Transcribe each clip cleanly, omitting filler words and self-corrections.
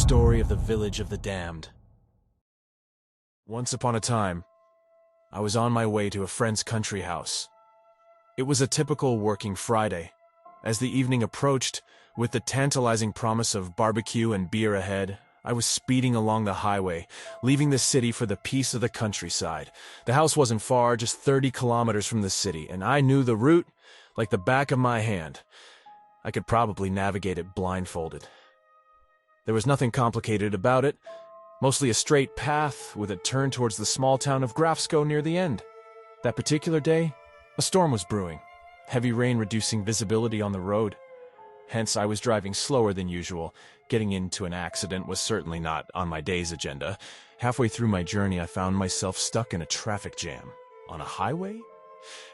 story of the village of the damned. Once upon a time, I was on my way to a friend's country house. It was a typical working Friday. As the evening approached, with the tantalizing promise of barbecue and beer ahead, I was speeding along the highway, leaving the city for the peace of the countryside. The house wasn't far, just 30 kilometers from the city, and I knew the route like the back of my hand. I could probably navigate it blindfolded. There was nothing complicated about it, mostly a straight path with a turn towards the small town of Grafsko near the end. That particular day, a storm was brewing, heavy rain reducing visibility on the road. Hence, I was driving slower than usual. Getting into an accident was certainly not on my day's agenda. Halfway through my journey, I found myself stuck in a traffic jam. On a highway?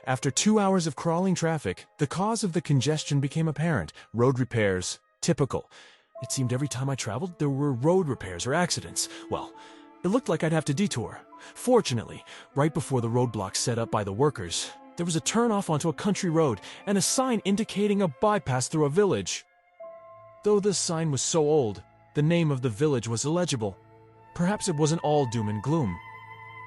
After 2 hours of crawling traffic, the cause of the congestion became apparent. Road repairs. Typical. It seemed every time I traveled, there were road repairs or accidents. Well, it looked like I'd have to detour. Fortunately, right before the roadblock set up by the workers, there was a turn-off onto a country road and a sign indicating a bypass through a village. Though the sign was so old, the name of the village was illegible. Perhaps it wasn't all doom and gloom.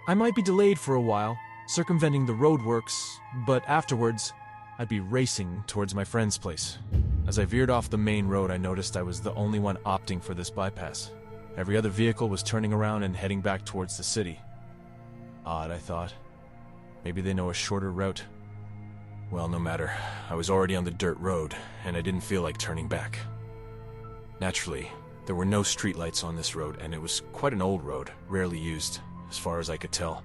I might be delayed for a while, circumventing the roadworks, but afterwards, I'd be racing towards my friend's place. As I veered off the main road, I noticed I was the only one opting for this bypass. Every other vehicle was turning around and heading back towards the city. Odd, I thought. Maybe they know a shorter route. Well, no matter. I was already on the dirt road, and I didn't feel like turning back. Naturally, there were no streetlights on this road, and it was quite an old road, rarely used, as far as I could tell.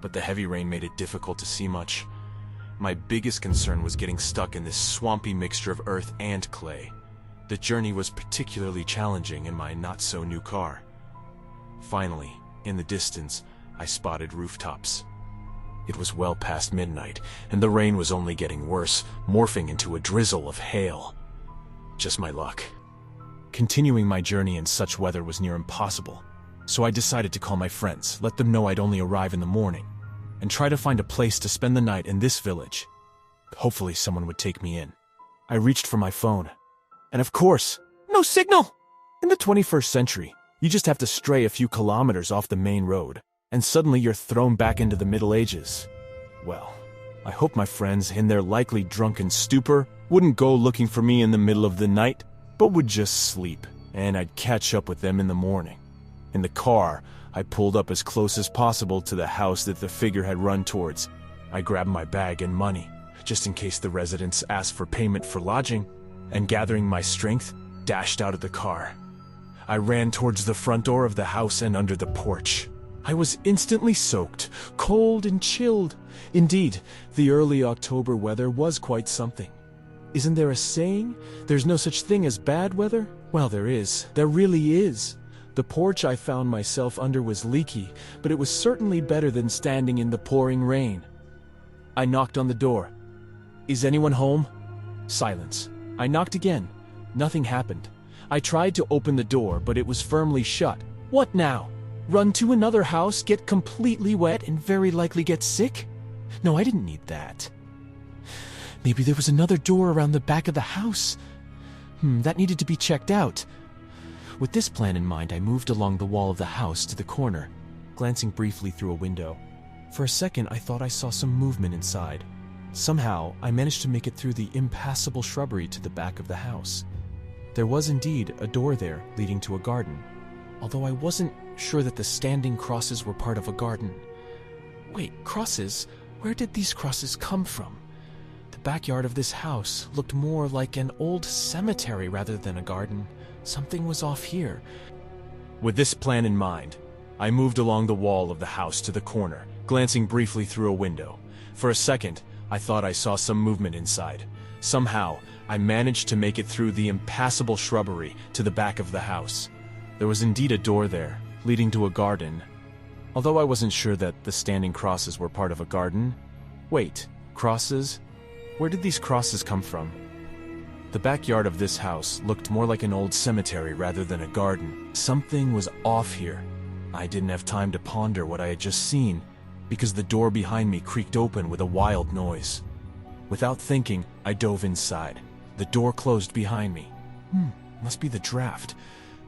But the heavy rain made it difficult to see much. My biggest concern was getting stuck in this swampy mixture of earth and clay. The journey was particularly challenging in my not-so-new car. Finally, in the distance, I spotted rooftops. It was well past midnight, and the rain was only getting worse, morphing into a drizzle of hail. Just my luck. Continuing my journey in such weather was near impossible, so I decided to call my friends, let them know I'd only arrive in the morning, and try to find a place to spend the night in this village. Hopefully someone would take me in. I reached for my phone. And of course, no signal! In the 21st century, you just have to stray a few kilometers off the main road, and suddenly you're thrown back into the Middle Ages. Well, I hope my friends, in their likely drunken stupor, wouldn't go looking for me in the middle of the night, but would just sleep, and I'd catch up with them in the morning. In the car, I pulled up as close as possible to the house that the figure had run towards. I grabbed my bag and money, just in case the residents asked for payment for lodging, and gathering my strength, dashed out of the car. I ran towards the front door of the house and under the porch. I was instantly soaked, cold and chilled. Indeed, the early October weather was quite something. Isn't there a saying, there's no such thing as bad weather? Well, there is. There really is. The porch I found myself under was leaky, but it was certainly better than standing in the pouring rain. I knocked on the door. Is anyone home? Silence. I knocked again. Nothing happened. I tried to open the door, but it was firmly shut. What now? Run to another house, get completely wet, and very likely get sick? No, I didn't need that. Maybe there was another door around the back of the house. That needed to be checked out. With this plan in mind, I moved along the wall of the house to the corner, glancing briefly through a window. For a second, I thought I saw some movement inside. Somehow, I managed to make it through the impassable shrubbery to the back of the house. There was indeed a door there leading to a garden, although I wasn't sure that the standing crosses were part of a garden. Wait, crosses? Where did these crosses come from? The backyard of this house looked more like an old cemetery rather than a garden. Something was off here. With this plan in mind, I moved along the wall of the house to the corner, glancing briefly through a window. For a second, I thought I saw some movement inside. Somehow, I managed to make it through the impassable shrubbery to the back of the house. There was indeed a door there, leading to a garden. Although I wasn't sure that the standing crosses were part of a garden. Wait, crosses? Where did these crosses come from? The backyard of this house looked more like an old cemetery rather than a garden. Something was off here. I didn't have time to ponder what I had just seen, because the door behind me creaked open with a wild noise. Without thinking, I dove inside. The door closed behind me. Must be the draft.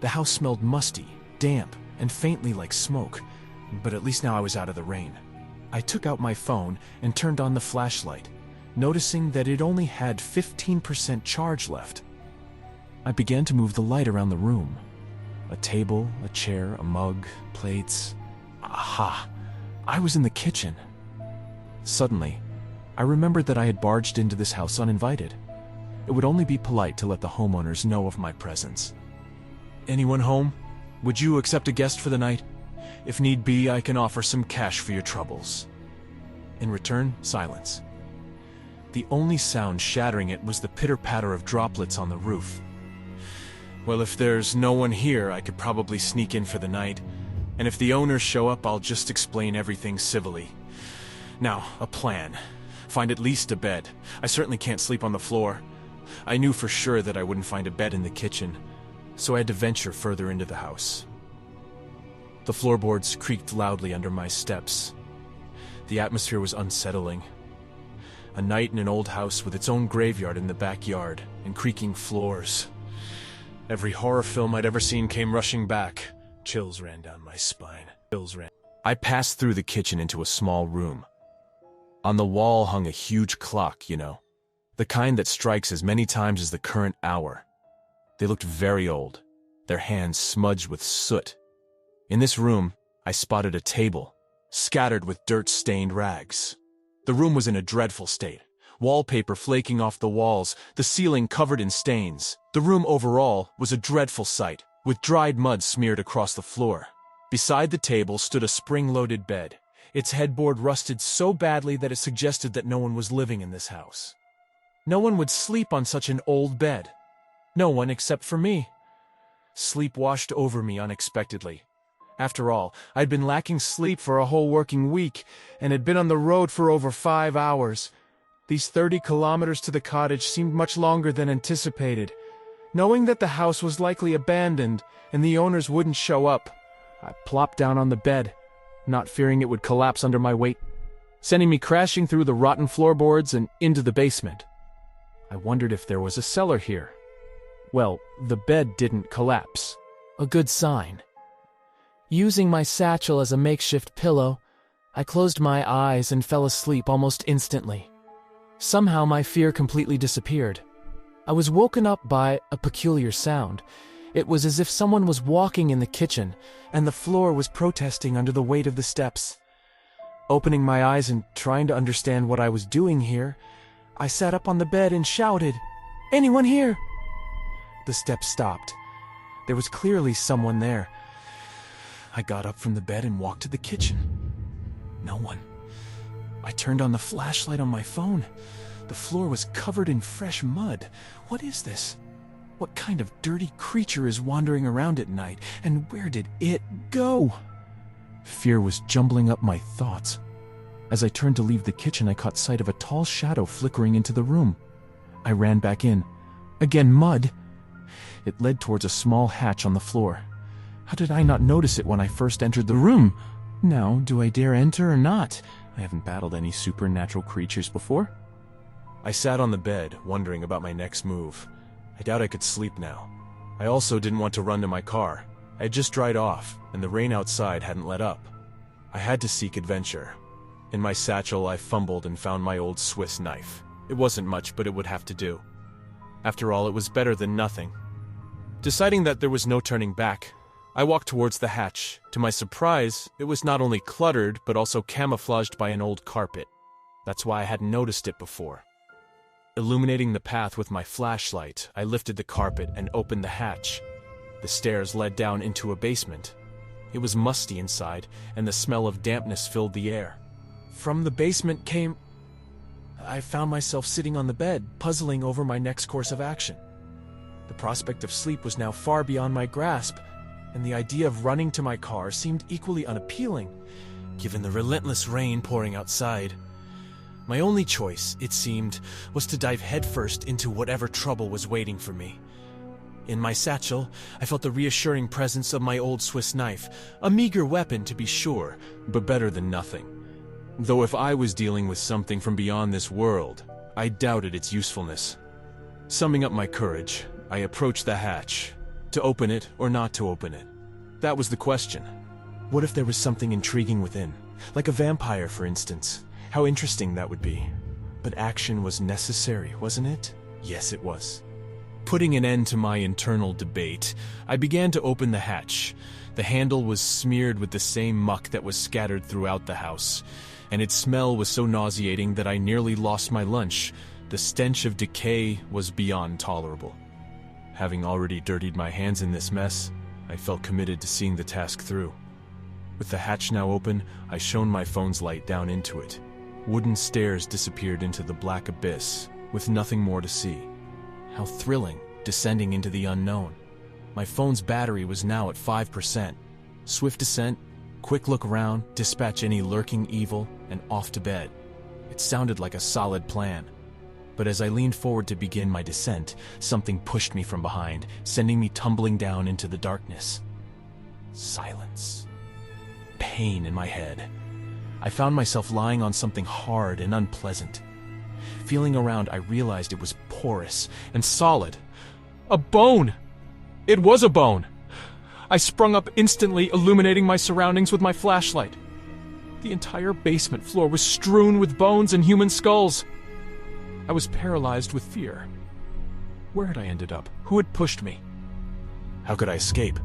The house smelled musty, damp, and faintly like smoke, but at least now I was out of the rain. I took out my phone and turned on the flashlight, noticing that it only had 15% charge left. I began to move the light around the room. A table, a chair, a mug, plates. Aha! I was in the kitchen. Suddenly, I remembered that I had barged into this house uninvited. It would only be polite to let the homeowners know of my presence. "Anyone home? Would you accept a guest for the night? If need be, I can offer some cash for your troubles." In return, silence. The only sound shattering it was the pitter-patter of droplets on the roof. Well, if there's no one here, I could probably sneak in for the night. And if the owners show up, I'll just explain everything civilly. Now, a plan. Find at least a bed. I certainly can't sleep on the floor. I knew for sure that I wouldn't find a bed in the kitchen, so I had to venture further into the house. The floorboards creaked loudly under my steps. The atmosphere was unsettling. A night in an old house with its own graveyard in the backyard and creaking floors. Every horror film I'd ever seen came rushing back. Chills ran down my spine. I passed through the kitchen into a small room. On the wall hung a huge clock, the kind that strikes as many times as the current hour. They looked very old, their hands smudged with soot. In this room, I spotted a table, scattered with dirt-stained rags. The room was in a dreadful state. Wallpaper flaking off the walls, the ceiling covered in stains. The room overall was a dreadful sight, with dried mud smeared across the floor. Beside the table stood a spring-loaded bed. Its headboard rusted so badly that it suggested that no one was living in this house. No one would sleep on such an old bed. No one except for me. Sleep washed over me unexpectedly. After all, I'd been lacking sleep for a whole working week and had been on the road for over 5 hours. These 30 kilometers to the cottage seemed much longer than anticipated. Knowing that the house was likely abandoned and the owners wouldn't show up, I plopped down on the bed, not fearing it would collapse under my weight, sending me crashing through the rotten floorboards and into the basement. I wondered if there was a cellar here. Well, the bed didn't collapse. A good sign. Using my satchel as a makeshift pillow, I closed my eyes and fell asleep almost instantly. Somehow my fear completely disappeared. I was woken up by a peculiar sound. It was as if someone was walking in the kitchen, and the floor was protesting under the weight of the steps. Opening my eyes and trying to understand what I was doing here, I sat up on the bed and shouted, "Anyone here?" The steps stopped. There was clearly someone there. I got up from the bed and walked to the kitchen. No one. I turned on the flashlight on my phone. The floor was covered in fresh mud. What is this? What kind of dirty creature is wandering around at night, and where did it go? Fear was jumbling up my thoughts. As I turned to leave the kitchen, I caught sight of a tall shadow flickering into the room. I ran back in. Again, mud. It led towards a small hatch on the floor. How did I not notice it when I first entered the room? Now, do I dare enter or not? I haven't battled any supernatural creatures before. I sat on the bed, wondering about my next move. I doubt I could sleep now. I also didn't want to run to my car. I had just dried off, and the rain outside hadn't let up. I had to seek adventure. In my satchel, I fumbled and found my old Swiss knife. It wasn't much, but it would have to do. After all, it was better than nothing. Deciding that there was no turning back, I walked towards the hatch. To my surprise, it was not only cluttered, but also camouflaged by an old carpet. That's why I hadn't noticed it before. Illuminating the path with my flashlight, I lifted the carpet and opened the hatch. The stairs led down into a basement. It was musty inside, and the smell of dampness filled the air. From the basement came... I found myself sitting on the bed, puzzling over my next course of action. The prospect of sleep was now far beyond my grasp, and the idea of running to my car seemed equally unappealing, given the relentless rain pouring outside. My only choice, it seemed, was to dive headfirst into whatever trouble was waiting for me. In my satchel, I felt the reassuring presence of my old Swiss knife, a meager weapon to be sure, but better than nothing. Though if I was dealing with something from beyond this world, I doubted its usefulness. Summing up my courage, I approached the hatch. To open it or not to open it? That was the question. What if there was something intriguing within? Like a vampire, for instance. How interesting that would be. But action was necessary, wasn't it? Yes, it was. Putting an end to my internal debate, I began to open the hatch. The handle was smeared with the same muck that was scattered throughout the house, and its smell was so nauseating that I nearly lost my lunch. The stench of decay was beyond tolerable. Having already dirtied my hands in this mess, I felt committed to seeing the task through. With the hatch now open, I shone my phone's light down into it. Wooden stairs disappeared into the black abyss, with nothing more to see. How thrilling, descending into the unknown. My phone's battery was now at 5%. Swift descent, quick look around, dispatch any lurking evil, and off to bed. It sounded like a solid plan. But as I leaned forward to begin my descent, something pushed me from behind, sending me tumbling down into the darkness. Silence. Pain in my head. I found myself lying on something hard and unpleasant. Feeling around, I realized it was porous and solid. A bone! It was a bone! I sprung up instantly, illuminating my surroundings with my flashlight. The entire basement floor was strewn with bones and human skulls. I was paralyzed with fear. Where had I ended up? Who had pushed me? How could I escape?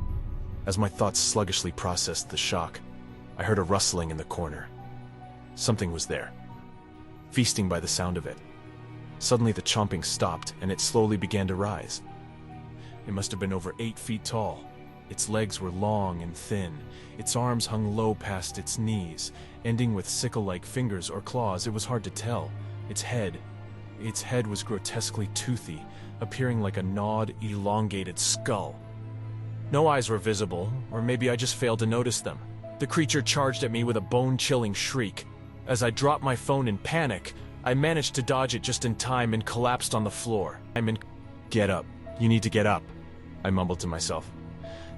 As my thoughts sluggishly processed the shock, I heard a rustling in the corner. Something was there, feasting by the sound of it. Suddenly the chomping stopped, and it slowly began to rise. It must have been over 8 feet tall. Its legs were long and thin. Its arms hung low past its knees, ending with sickle-like fingers or claws. It was hard to tell. Its head was grotesquely toothy, appearing like a gnawed, elongated skull. No eyes were visible, or maybe I just failed to notice them. The creature charged at me with a bone-chilling shriek. As I dropped my phone in panic, I managed to dodge it just in time and collapsed on the floor. Get up. You need to get up, I mumbled to myself.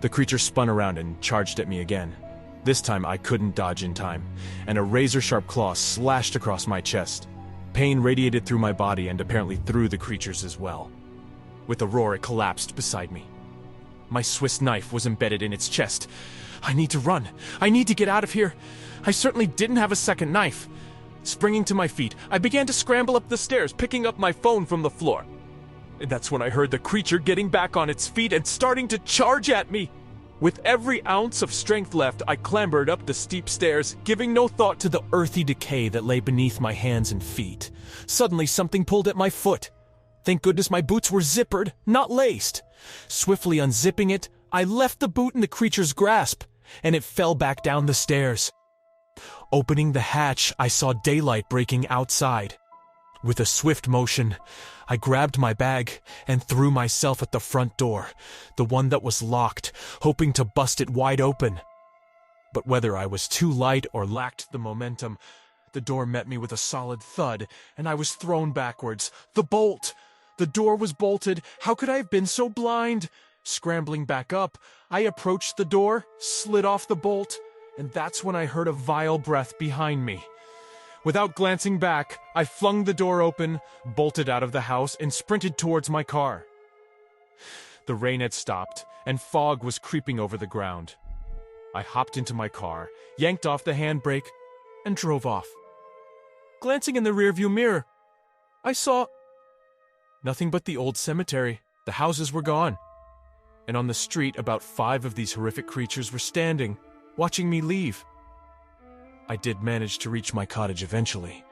The creature spun around and charged at me again. This time I couldn't dodge in time, and a razor-sharp claw slashed across my chest. Pain radiated through my body and apparently through the creature's as well. With a roar, it collapsed beside me. My Swiss knife was embedded in its chest. I need to run. I need to get out of here. I certainly didn't have a second knife. Springing to my feet, I began to scramble up the stairs, picking up my phone from the floor. And that's when I heard the creature getting back on its feet and starting to charge at me. With every ounce of strength left, I clambered up the steep stairs, giving no thought to the earthy decay that lay beneath my hands and feet. Suddenly, something pulled at my foot. Thank goodness my boots were zippered, not laced. Swiftly unzipping it, I left the boot in the creature's grasp, and it fell back down the stairs. Opening the hatch, I saw daylight breaking outside. With a swift motion, I grabbed my bag and threw myself at the front door, the one that was locked, hoping to bust it wide open. But whether I was too light or lacked the momentum, the door met me with a solid thud, and I was thrown backwards. The bolt! The door was bolted. How could I have been so blind? Scrambling back up, I approached the door, slid off the bolt, and that's when I heard a vile breath behind me. Without glancing back, I flung the door open, bolted out of the house, and sprinted towards my car. The rain had stopped, and fog was creeping over the ground. I hopped into my car, yanked off the handbrake, and drove off. Glancing in the rearview mirror, I saw nothing but the old cemetery. The houses were gone. And on the street, about 5 of these horrific creatures were standing, watching me leave. I did manage to reach my cottage eventually.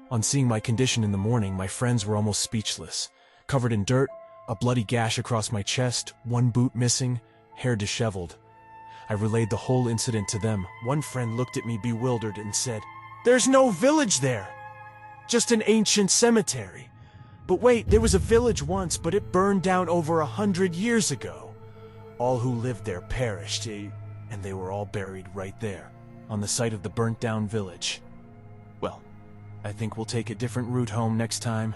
On seeing my condition in the morning, my friends were almost speechless. Covered in dirt, a bloody gash across my chest, 1 boot missing, hair disheveled. I relayed the whole incident to them. One friend looked at me bewildered and said, "There's no village there! Just an ancient cemetery. But wait, there was a village once, but it burned down over 100 years ago. All who lived there perished, and they were all buried right there, on the site of the burnt-down village. Well, I think we'll take a different route home next time."